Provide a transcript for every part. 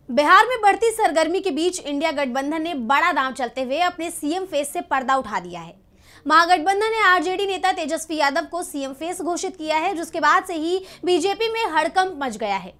बिहार में बढ़ती सरगर्मी के बीच इंडिया गठबंधन ने बड़ा दांव चलते हुए अपने सीएम फेस से पर्दा उठा दिया है। महागठबंधन ने आरजेडी नेता तेजस्वी यादव को सीएम फेस घोषित किया है, जिसके बाद से ही बीजेपी में हड़कंप मच गया है।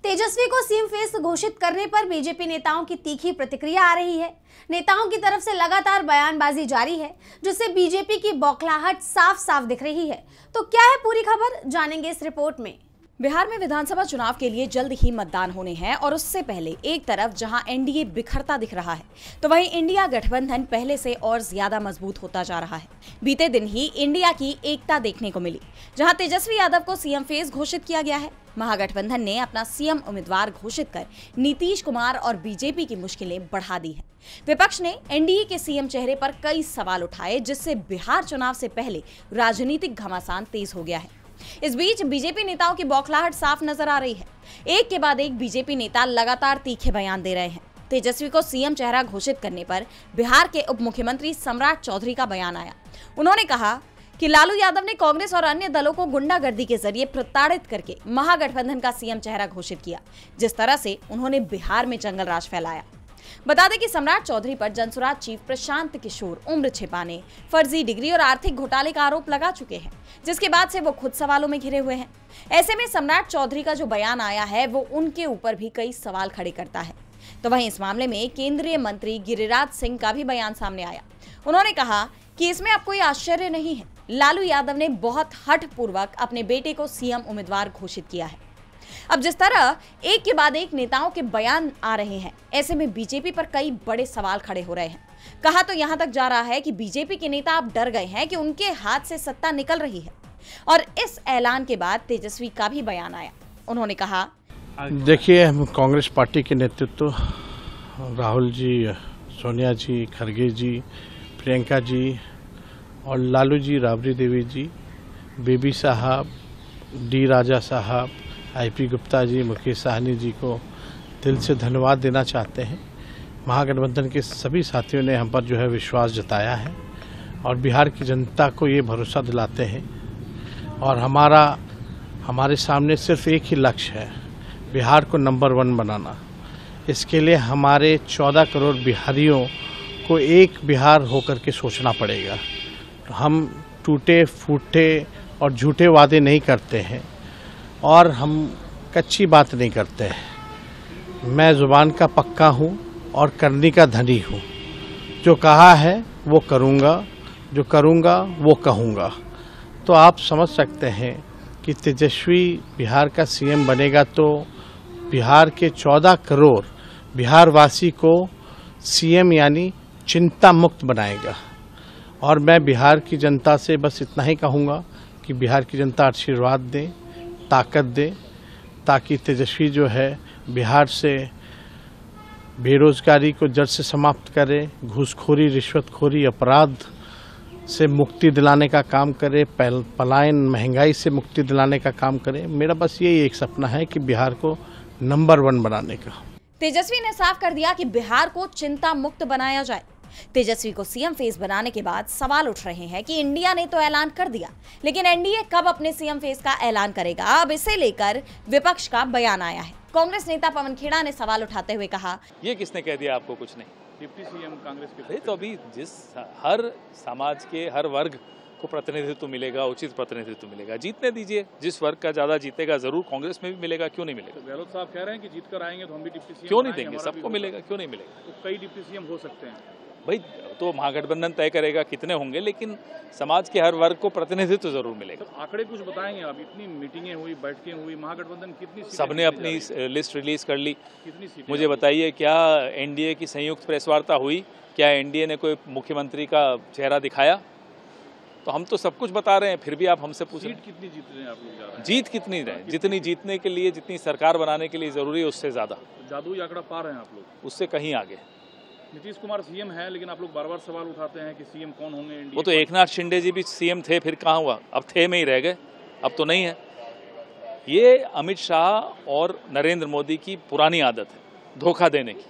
तेजस्वी को सीएम फेस घोषित करने पर बीजेपी नेताओं की तीखी प्रतिक्रिया आ रही है। नेताओं की तरफ से लगातार बयानबाजी जारी है, जिससे बीजेपी की बौखलाहट साफ साफ दिख रही है। तो क्या है पूरी खबर, जानेंगे इस रिपोर्ट में। बिहार में विधानसभा चुनाव के लिए जल्द ही मतदान होने हैं और उससे पहले एक तरफ जहां एनडीए बिखरता दिख रहा है, तो वहीं इंडिया गठबंधन पहले से और ज्यादा मजबूत होता जा रहा है। बीते दिन ही इंडिया की एकता देखने को मिली, जहां तेजस्वी यादव को सीएम फेस घोषित किया गया है। महागठबंधन ने अपना सीएम उम्मीदवार घोषित कर नीतीश कुमार और बीजेपी की मुश्किलें बढ़ा दी है। विपक्ष ने एनडीए के सीएम चेहरे पर कई सवाल उठाए, जिससे बिहार चुनाव से पहले राजनीतिक घमासान तेज हो गया है। इस बीच बीजेपी नेताओं की बौखलाहट साफ नजर आ रही है। एक के बाद एक बीजेपी नेता लगातार तीखे बयान दे रहे हैं। तेजस्वी को सीएम चेहरा घोषित करने पर बिहार के उप मुख्यमंत्री सम्राट चौधरी का बयान आया। उन्होंने कहा कि लालू यादव ने कांग्रेस और अन्य दलों को गुंडागर्दी के जरिए प्रताड़ित करके महागठबंधन का सीएम चेहरा घोषित किया। जिस तरह से उन्होंने बिहार में जंगल राज फैलाया। बता दें कि सम्राट चौधरी पर जनसुराज चीफ प्रशांत किशोर उम्र छिपाने, फर्जी डिग्री और आर्थिक घोटाले का आरोप लगा चुके हैं, जिसके बाद से वो खुद सवालों में घिरे हुए हैं। ऐसे में सम्राट चौधरी का जो बयान आया है, वो उनके ऊपर भी कई सवाल खड़े करता है। तो वहीं इस मामले में केंद्रीय मंत्री गिरिराज सिंह का भी बयान सामने आया। उन्होंने कहा कि इसमें अब कोई आश्चर्य नहीं है, लालू यादव ने बहुत हठपूर्वक अपने बेटे को सीएम उम्मीदवार घोषित किया है। अब जिस तरह एक के बाद एक नेताओं के बयान आ रहे हैं, ऐसे में बीजेपी पर कई बड़े सवाल खड़े हो रहे हैं। कहा तो यहां तक जा रहा है कि बीजेपी के नेता अब डर गए हैं कि उनके हाथ से सत्ता निकल रही है। और इस ऐलान के बाद तेजस्वी का भी बयान आया। उन्होंने कहा, देखिए, कांग्रेस पार्टी के नेतृत्व राहुल जी, सोनिया जी, खरगे जी, प्रियंका जी और लालू जी, राबड़ी देवी जी, बेबी साहब, डी राजा साहब, आईपी गुप्ता जी, मुकेश साहनी जी को दिल से धन्यवाद देना चाहते हैं। महागठबंधन के सभी साथियों ने हम पर जो है विश्वास जताया है और बिहार की जनता को ये भरोसा दिलाते हैं। और हमारे सामने सिर्फ एक ही लक्ष्य है, बिहार को नंबर 1 बनाना। इसके लिए हमारे 14 करोड़ बिहारियों को एक बिहार होकर के सोचना पड़ेगा। तो हम टूटे फूटे और झूठे वादे नहीं करते हैं और हम कच्ची बात नहीं करते हैं। मैं जुबान का पक्का हूँ और करने का धनी हूँ। जो कहा है वो करूँगा, जो करूँगा वो कहूँगा। तो आप समझ सकते हैं कि तेजस्वी बिहार का सीएम बनेगा तो बिहार के 14 करोड़ बिहारवासी को सीएम यानी चिंता मुक्त बनाएगा। और मैं बिहार की जनता से बस इतना ही कहूँगा कि बिहार की जनता आशीर्वाद दें, ताकत दे, ताकि तेजस्वी जो है बिहार से बेरोजगारी को जड़ से समाप्त करे, घूसखोरी, रिश्वतखोरी, अपराध से मुक्ति दिलाने का काम करे, पलायन, महंगाई से मुक्ति दिलाने का काम करे। मेरा बस यही एक सपना है कि बिहार को नंबर 1 बनाने का। तेजस्वी ने साफ कर दिया कि बिहार को चिंता मुक्त बनाया जाए। तेजस्वी को सीएम फेस बनाने के बाद सवाल उठ रहे हैं कि इंडिया ने तो ऐलान कर दिया, लेकिन एनडीए कब अपने सीएम फेस का ऐलान करेगा। अब इसे लेकर विपक्ष का बयान आया है। कांग्रेस नेता पवन खेड़ा ने सवाल उठाते हुए कहा, ये किसने कह दिया आपको? कुछ नहीं। डिप्टी सीएम कांग्रेस के तो अभी जिस हर समाज के हर वर्ग को प्रतिनिधित्व मिलेगा, उचित प्रतिनिधित्व मिलेगा, जीतने दीजिए। जिस वर्ग का ज्यादा जीतेगा जरूर कांग्रेस में भी मिलेगा, क्यों नहीं मिलेगा? गहलोत साहब कह रहे हैं कि जीत कर आएंगे तो हम भी डिप्टी सीएम क्यों नहीं देंगे? सबको मिलेगा, क्यों नहीं मिलेगा? तो कई डिप्टी सीएम हो सकते हैं भाई, तो महागठबंधन तय करेगा कितने होंगे, लेकिन समाज के हर वर्ग को प्रतिनिधित्व जरूर मिलेगा। तो आंकड़े कुछ बताएंगे आप? इतनी मीटिंगें हुई, बैठकें हुई, महागठबंधन कितनी सीटें? सबने अपनी लिस्ट रिलीज कर ली। कितनी सीटें? मुझे बताइए, क्या एनडीए की संयुक्त प्रेस वार्ता हुई? क्या एनडीए ने कोई मुख्यमंत्री का चेहरा दिखाया? तो हम तो सब कुछ बता रहे हैं, फिर भी आप हमसे पूछ रहे हैं सीट कितनी जीत रहे हैं आप लोग? जा रहे हैं? जीत कितनी रहे? जितनी जीतने के लिए, जितनी सरकार बनाने के लिए जरूरी है, उससे ज्यादा। जादुई आंकड़ा पा रहे हैं आप लोग? उससे कहीं आगे। नीतीश कुमार सीएम है, लेकिन आप लोग बार बार सवाल उठाते हैं कि सीएम कौन होंगे इंडिया? वो तो एकनाथ शिंदे जी भी सीएम थे, फिर कहाँ हुआ? अब थे में ही रह गए, अब तो नहीं है। ये अमित शाह और नरेंद्र मोदी की पुरानी आदत है, धोखा देने की।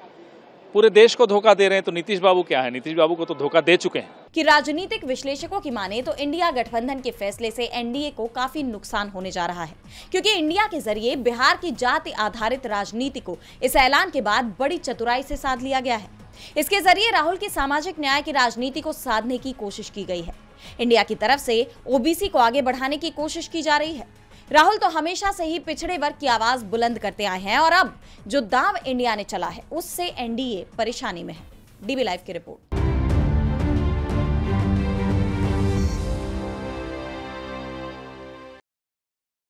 पूरे देश को धोखा दे रहे हैं। तो नीतीश बाबू क्या है? नीतीश बाबू को तो धोखा दे चुके हैं। कि राजनीतिक विश्लेषकों की माने तो इंडिया गठबंधन के फैसले से एनडीए को काफी नुकसान होने जा रहा है, क्योंकि इंडिया के जरिए बिहार की जाति आधारित राजनीति को इस ऐलान के बाद बड़ी चतुराई से साध लिया गया है। इसके जरिए राहुल की सामाजिक न्याय की राजनीति को साधने की कोशिश की गई है। इंडिया की तरफ से ओबीसी को आगे बढ़ाने की कोशिश की जा रही है। राहुल तो हमेशा से ही पिछड़े वर्ग की आवाज बुलंद करते आए हैं और अब जो दांव इंडिया ने चला है उससे एनडीए परेशानी में है। डीबी लाइव की रिपोर्ट।